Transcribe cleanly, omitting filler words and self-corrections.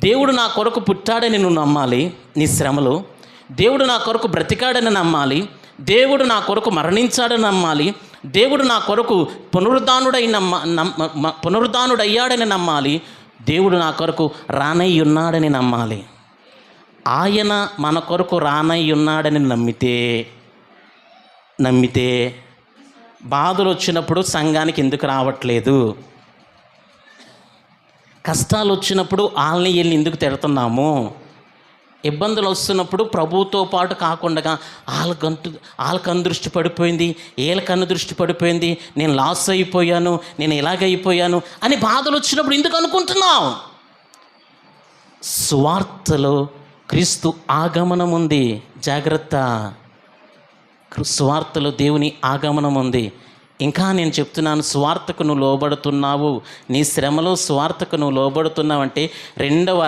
దేవుడు నా కొరకు పుట్టాడని నువ్వు నమ్మాలి. నీ శ్రమలో దేవుడు నా కొరకు బ్రతికాడని నమ్మాలి. దేవుడు నా కొరకు మరణించాడని నమ్మాలి. దేవుడు నా కొరకు పునరుద్ధానుడయ్యాడని నమ్మాలి. దేవుడు నా కొరకు రానయ్య ఉన్నాడని నమ్మాలి. ఆయన మన కొరకు రానయ్య ఉన్నాడని నమ్మితే బాధలు వచ్చినప్పుడు సంఘానికి ఎందుకు రావట్లేదు? కష్టాలు వచ్చినప్పుడు వాళ్ళని వీళ్ళని ఎందుకు తిడుతున్నాము? ఇబ్బందులు వస్తున్నప్పుడు ప్రభువుతో పాటు కాకుండా వాళ్ళ కన్ను దృష్టి పడిపోయింది, వీళ్ళ కన్ను దృష్టి పడిపోయింది, నేను లాస్ అయిపోయాను, నేను ఇలాగైపోయాను అని బాధలు వచ్చినప్పుడు ఎందుకు అనుకుంటున్నావు? సువార్తలో క్రీస్తు ఆగమనం ఉంది. జాగ్రత్త. సువార్తలో దేవుని ఆగమనం ఉంది. ఇంకా నేను చెప్తున్నాను, సువార్తకు నువ్వు లోబడుతున్నావు. నీ శ్రమలో సువార్తకు నువ్వు లోబడుతున్నావంటే రెండవ